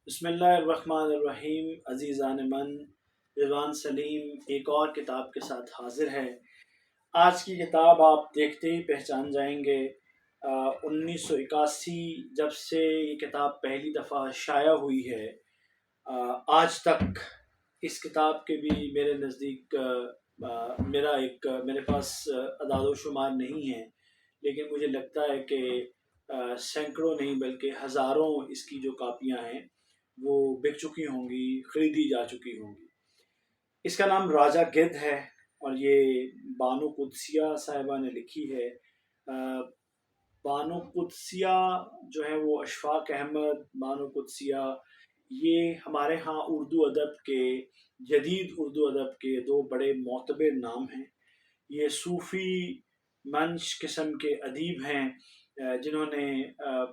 بسم اللہ الرحمن الرحیم۔ عزیزان من، رضوان سلیم ایک اور کتاب کے ساتھ حاضر ہے۔ آج کی کتاب آپ دیکھتے ہی پہچان جائیں گے۔ 1981 جب سے یہ کتاب پہلی دفعہ شائع ہوئی ہے، آج تک اس کتاب کے بھی میرے نزدیک میرے پاس اعداد و شمار نہیں ہیں، لیکن مجھے لگتا ہے کہ سینکڑوں نہیں بلکہ ہزاروں اس کی جو کاپیاں ہیں وہ بک چکی ہوں گی، خریدی جا چکی ہوں گی۔ اس کا نام راجہ گدھ ہے اور یہ بانو قدسیہ صاحبہ نے لکھی ہے۔ بانو قدسیہ جو ہے وہ اشفاق احمد بانو قدسیہ، یہ ہمارے ہاں اردو ادب کے، جدید اردو ادب کے دو بڑے معتبر نام ہیں۔ یہ صوفی منش قسم کے ادیب ہیں، جنہوں نے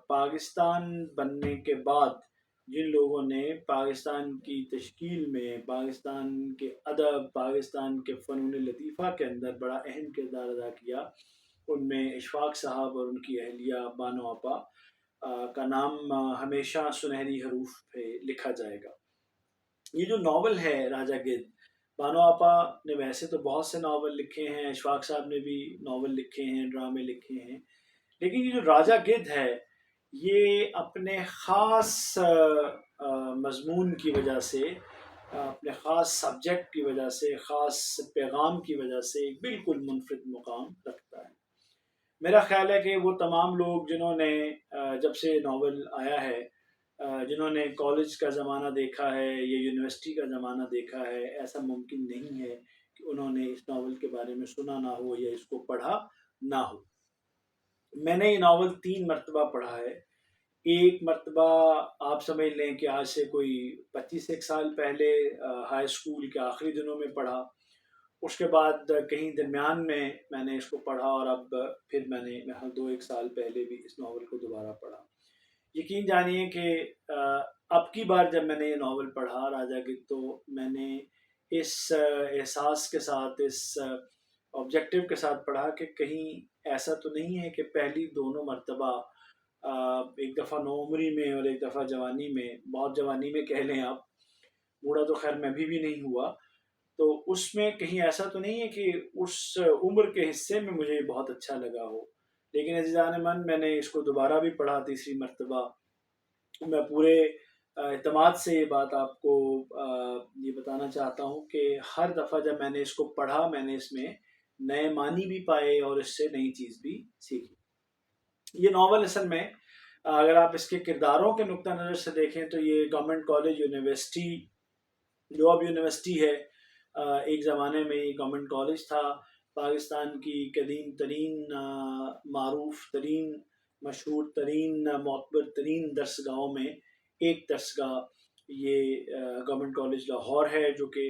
پاکستان بننے کے بعد جن لوگوں نے پاکستان کی تشکیل میں، پاکستان کے ادب، پاکستان کے فنون لطیفہ کے اندر بڑا اہم کردار ادا کیا، ان میں اشفاق صاحب اور ان کی اہلیہ بانو آپا کا نام ہمیشہ سنہری حروف پہ لکھا جائے گا۔ یہ جو ناول ہے راجہ گدھ، بانو آپا نے ویسے تو بہت سے ناول لکھے ہیں، اشفاق صاحب نے بھی ناول لکھے ہیں، ڈرامے لکھے ہیں، لیکن یہ جو راجہ گدھ ہے یہ اپنے خاص مضمون کی وجہ سے، اپنے خاص سبجیکٹ کی وجہ سے، خاص پیغام کی وجہ سے ایک بالکل منفرد مقام رکھتا ہے۔ میرا خیال ہے کہ وہ تمام لوگ جنہوں نے جب سے ناول آیا ہے، جنہوں نے کالج کا زمانہ دیکھا ہے یا یونیورسٹی کا زمانہ دیکھا ہے، ایسا ممکن نہیں ہے کہ انہوں نے اس ناول کے بارے میں سنا نہ ہو یا اس کو پڑھا نہ ہو۔ میں نے یہ ناول 3 مرتبہ پڑھا ہے۔ ایک مرتبہ آپ سمجھ لیں کہ آج سے کوئی 25 سال پہلے ہائی اسکول کے آخری دنوں میں پڑھا، اس کے بعد کہیں درمیان میں میں نے اس کو پڑھا، اور اب پھر میں نے 2-1 سال پہلے بھی اس ناول کو دوبارہ پڑھا۔ یقین جانیے کہ اب کی بار جب میں نے یہ ناول پڑھا راجہ گدھ، تو میں نے اس احساس کے ساتھ، اس آبجیکٹو کے ساتھ پڑھا کہ کہیں ایسا تو نہیں ہے کہ پہلی دونوں مرتبہ، ایک دفعہ نوعمری میں اور ایک دفعہ جوانی میں، بہت جوانی میں کہہ لیں آپ، بوڑھا تو خیر میں بھی نہیں ہوا، تو اس میں کہیں ایسا تو نہیں ہے کہ اس عمر کے حصے میں مجھے بہت اچھا لگا ہو۔ لیکن عزیزان من، میں نے اس کو دوبارہ بھی پڑھا 3 مرتبہ۔ میں پورے اعتماد سے یہ بات آپ کو یہ بتانا چاہتا ہوں کہ ہر دفعہ جب میں نے اس کو پڑھا، میں نے اس میں نئے معنی بھی پائے اور اس سے نئی چیز بھی سیکھی۔ یہ ناول اصل میں اگر آپ اس کے کرداروں کے نقطہ نظر سے دیکھیں تو یہ گورنمنٹ کالج یونیورسٹی، جو اب یونیورسٹی ہے، ایک زمانے میں یہ گورنمنٹ کالج تھا۔ پاکستان کی قدیم ترین، معروف ترین، مشہور ترین، معتبر ترین درسگاہوں میں ایک درسگاہ یہ گورنمنٹ کالج لاہور ہے، جو کہ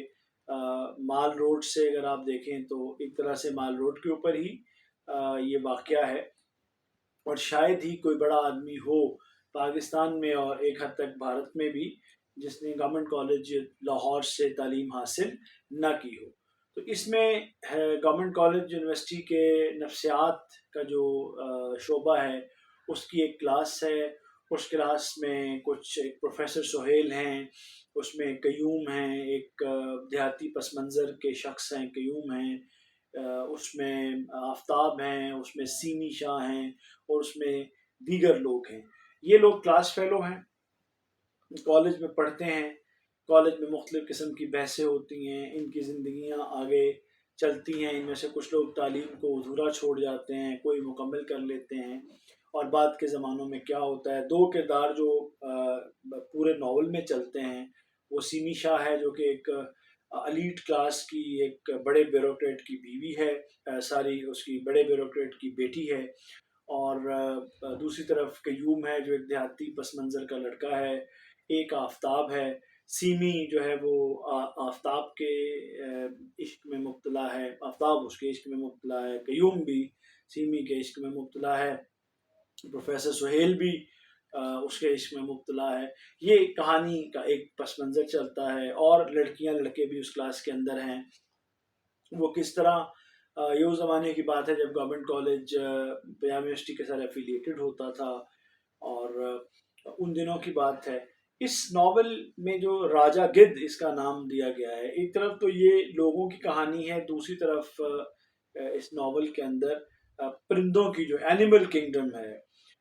مال روڈ سے اگر آپ دیکھیں تو ایک طرح سے مال روڈ کے اوپر ہی یہ واقعہ ہے، اور شاید ہی کوئی بڑا آدمی ہو پاکستان میں اور ایک حد تک بھارت میں بھی جس نے گورنمنٹ کالج لاہور سے تعلیم حاصل نہ کی ہو۔ تو اس میں گورنمنٹ کالج یونیورسٹی کے نفسیات کا جو شعبہ ہے، اس کی ایک کلاس ہے۔ اس کلاس میں کچھ پروفیسر سہیل ہیں، اس میں قیوم ہیں، ایک دیہاتی پس منظر کے شخص ہیں، قیوم ہیں، اس میں آفتاب ہیں، اس میں سیمی شاہ ہیں، اور اس میں دیگر لوگ ہیں۔ یہ لوگ کلاس فیلو ہیں، کالج میں پڑھتے ہیں، کالج میں مختلف قسم کی بحثیں ہوتی ہیں، ان کی زندگیاں آگے چلتی ہیں، ان میں سے کچھ لوگ تعلیم کو ادھورا چھوڑ جاتے ہیں، کوئی مکمل کر لیتے ہیں، اور بعد کے زمانوں میں کیا ہوتا ہے، 2 کردار جو پورے ناول میں چلتے ہیں، وہ سیمی شاہ ہے جو کہ ایک ایلیٹ کلاس کی، ایک بڑے بیوروکریٹ کی بیوی ہے، ساری اس کی بڑے بیوروکریٹ کی بیٹی ہے، اور دوسری طرف قیوم ہے جو ایک دیہاتی پس منظر کا لڑکا ہے، ایک آفتاب ہے۔ سیمی جو ہے وہ آفتاب کے عشق میں مبتلا ہے، آفتاب اس کے عشق میں مبتلا ہے، قیوم بھی سیمی کے عشق میں مبتلا ہے، پروفیسر سہیل بھی اس کے عشق میں مبتلا ہے۔ یہ کہانی کا ایک پس منظر چلتا ہے، اور لڑکیاں لڑکے بھی اس کلاس کے اندر ہیں۔ وہ کس طرح، یہ اس زمانے کی بات ہے جب گورنمنٹ کالج پنجاب یونیورسٹی کے ساتھ ایفیلیٹڈ ہوتا تھا، اور ان دنوں کی بات ہے اس ناول میں جو راجا گدھ اس کا نام دیا گیا ہے، ایک طرف تو یہ لوگوں کی کہانی ہے، دوسری طرف اس ناول کے اندر پرندوں کی جو اینیمل کنگڈم ہے،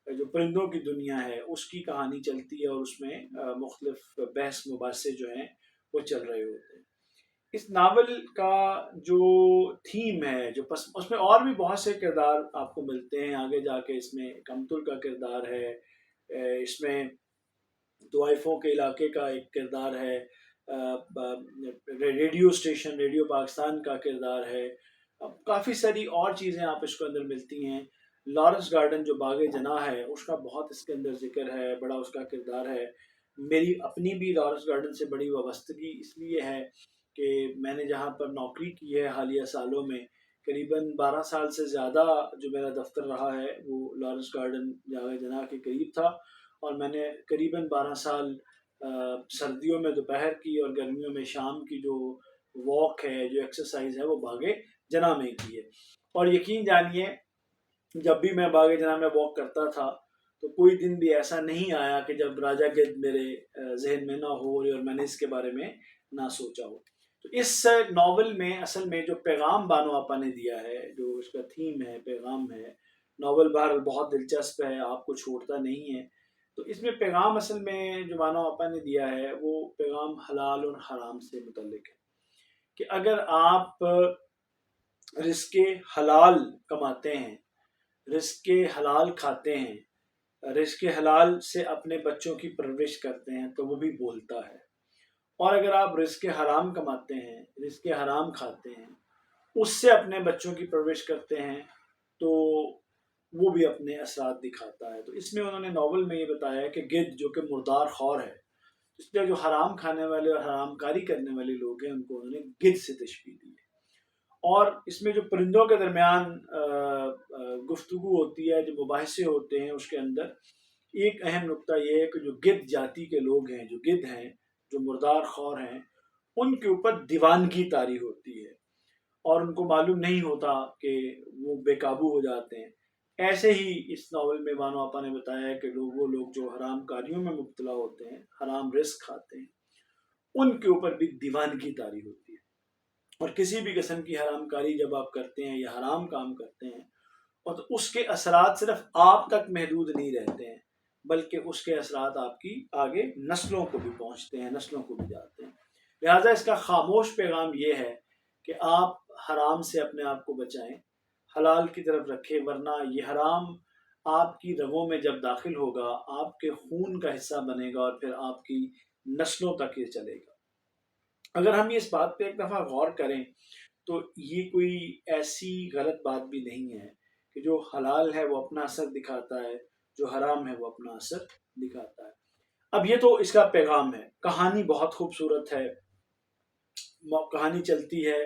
جو پرندوں کی دنیا ہے، اس کی کہانی چلتی ہے، اور اس میں مختلف بحث مباحثے جو ہیں وہ چل رہے ہوتے ہیں۔ اس ناول کا جو تھیم ہے، جو اس میں اور بھی بہت سے کردار آپ کو ملتے ہیں آگے جا کے۔ اس میں کمتل کا کردار ہے، اس میں طوائفوں کے علاقے کا ایک کردار ہے، ریڈیو اسٹیشن ریڈیو پاکستان کا کردار ہے، کافی ساری اور چیزیں آپ اس کے اندر ملتی ہیں۔ لارنس گارڈن جو باغ جناح ہے، اس کا بہت اس کے اندر ذکر ہے، بڑا اس کا کردار ہے۔ میری اپنی بھی لارنس گارڈن سے بڑی وابستگی اس لیے ہے کہ میں نے جہاں پر نوکری کی ہے حالیہ سالوں میں، قریباً 12 سال سے زیادہ جو میرا دفتر رہا ہے وہ لارنس گارڈن باغ جناح کے قریب تھا، اور میں نے قریباً 12 سال سردیوں میں دوپہر کی اور گرمیوں میں شام کی جو واک ہے، جو ایکسرسائز ہے، وہ باغ جناح میں کی ہے۔ اور یقین جانیے، جب بھی میں باغ جناح میں واک کرتا تھا تو کوئی دن بھی ایسا نہیں آیا کہ جب راجا گدھ میرے ذہن میں نہ ہو اور میں نے اس کے بارے میں نہ سوچا ہو۔ تو اس ناول میں اصل میں جو پیغام بانو آپا نے دیا ہے، جو اس کا تھیم ہے، پیغام ہے، ناول بہر بہت دلچسپ ہے، آپ کو چھوڑتا نہیں ہے۔ تو اس میں پیغام اصل میں جو بانو آپا نے دیا ہے، وہ پیغام حلال اور حرام سے متعلق ہے، کہ اگر آپ رزق حلال کماتے ہیں، رزق حلال کھاتے ہیں، رزق حلال سے اپنے بچوں کی پرورش کرتے ہیں، تو وہ بھی بولتا ہے۔ اور اگر آپ رزق حرام کماتے ہیں، رزق حرام کھاتے ہیں، اس سے اپنے بچوں کی پرورش کرتے ہیں، تو وہ بھی اپنے اثرات دکھاتا ہے۔ تو اس میں انہوں نے ناول میں یہ بتایا ہے کہ گدھ جو کہ مردار خور ہے، اس لیے جو حرام کھانے والے اور حرام کاری کرنے والے لوگ ہیں، ان کو انہوں نے گدھ سے تشبیہ دی ہے۔ اور اس میں جو پرندوں کے درمیان گفتگو ہوتی ہے، جو مباحثے ہوتے ہیں، اس کے اندر ایک اہم نقطہ یہ ہے کہ جو گدھ جاتی کے لوگ ہیں، جو گدھ ہیں، جو مردار خور ہیں، ان کے اوپر دیوانگی طاری ہوتی ہے، اور ان کو معلوم نہیں ہوتا کہ وہ بے قابو ہو جاتے ہیں۔ ایسے ہی اس ناول میں بانو آپا نے بتایا ہے کہ وہ لوگ جو حرام کاریوں میں مبتلا ہوتے ہیں، حرام رزق کھاتے ہیں، ان کے اوپر بھی دیوانگی طاری ہوتی ہے۔ اور کسی بھی قسم کی حرام کاری جب آپ کرتے ہیں یا حرام کام کرتے ہیں، اور تو اس کے اثرات صرف آپ تک محدود نہیں رہتے ہیں، بلکہ اس کے اثرات آپ کی آگے نسلوں کو بھی پہنچتے ہیں، نسلوں کو بھی جاتے ہیں۔ لہٰذا اس کا خاموش پیغام یہ ہے کہ آپ حرام سے اپنے آپ کو بچائیں، حلال کی طرف رکھیں، ورنہ یہ حرام آپ کی رگوں میں جب داخل ہوگا، آپ کے خون کا حصہ بنے گا، اور پھر آپ کی نسلوں تک یہ چلے گا۔ اگر ہم اس بات پہ ایک دفعہ غور کریں تو یہ کوئی ایسی غلط بات بھی نہیں ہے کہ جو حلال ہے وہ اپنا اثر دکھاتا ہے، جو حرام ہے وہ اپنا اثر دکھاتا ہے۔ اب یہ تو اس کا پیغام ہے۔ کہانی بہت خوبصورت ہے، کہانی چلتی ہے۔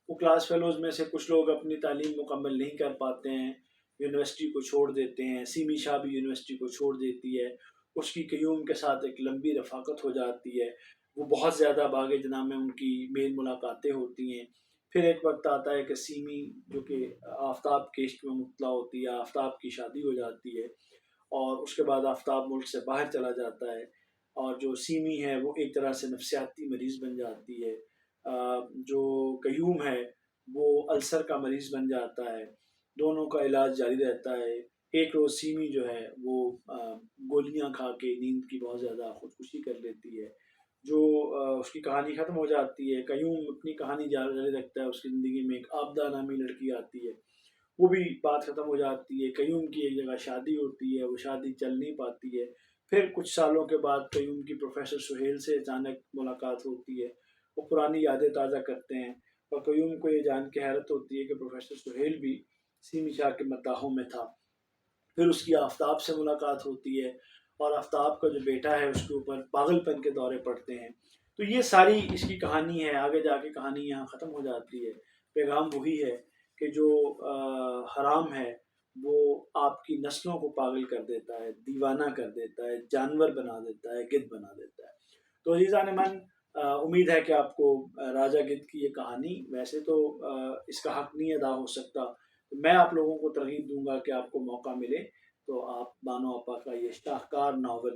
وہ کلاس فیلوز میں سے کچھ لوگ اپنی تعلیم مکمل نہیں کر پاتے ہیں، یونیورسٹی کو چھوڑ دیتے ہیں۔ سیمی شاہ بھی یونیورسٹی کو چھوڑ دیتی ہے، اس کی قیوم کے ساتھ ایک لمبی رفاقت ہو جاتی ہے، وہ بہت زیادہ باغ جناح میں ان کی میل ملاقاتیں ہوتی ہیں۔ پھر ایک وقت آتا ہے کہ سیمی جو کہ آفتاب کے عشق میں مبتلا ہوتی ہے، آفتاب کی شادی ہو جاتی ہے، اور اس کے بعد آفتاب ملک سے باہر چلا جاتا ہے، اور جو سیمی ہے وہ ایک طرح سے نفسیاتی مریض بن جاتی ہے۔ جو قیوم ہے وہ السر کا مریض بن جاتا ہے۔ دونوں کا علاج جاری رہتا ہے۔ ایک روز سیمی جو ہے وہ گولیاں کھا کے نیند کی بہت زیادہ خودکشی کر لیتی ہے، جو اس کی کہانی ختم ہو جاتی ہے۔ قیوم اپنی کہانی جاری رکھتا ہے، اس کی زندگی میں ایک آبدہ نامی لڑکی آتی ہے، وہ بھی بات ختم ہو جاتی ہے۔ قیوم کی ایک جگہ شادی ہوتی ہے، وہ شادی چل نہیں پاتی ہے۔ پھر کچھ سالوں کے بعد قیوم کی پروفیسر سہیل سے اچانک ملاقات ہوتی ہے، وہ پرانی یادیں تازہ کرتے ہیں، اور قیوم کو یہ جان کے حیرت ہوتی ہے کہ پروفیسر سہیل بھی سیمی شاہ کے مداحوں میں تھا۔ پھر اس کی آفتاب سے ملاقات ہوتی ہے، اور آفتاب کا جو بیٹا ہے اس کے اوپر پاگل پن کے دورے پڑتے ہیں۔ تو یہ ساری اس کی کہانی ہے۔ آگے جا کے کہانی یہاں ختم ہو جاتی ہے۔ پیغام وہی ہے کہ جو حرام ہے وہ آپ کی نسلوں کو پاگل کر دیتا ہے، دیوانہ کر دیتا ہے، جانور بنا دیتا ہے، گدھ بنا دیتا ہے۔ تو عزیزان من، امید ہے کہ آپ کو راجا گدھ کی یہ کہانی، ویسے تو اس کا حق نہیں ادا ہو سکتا، میں آپ لوگوں کو ترغیب دوں گا کہ آپ کو موقع ملے تو آپ بانو آپا کا یہ شاہکار ناول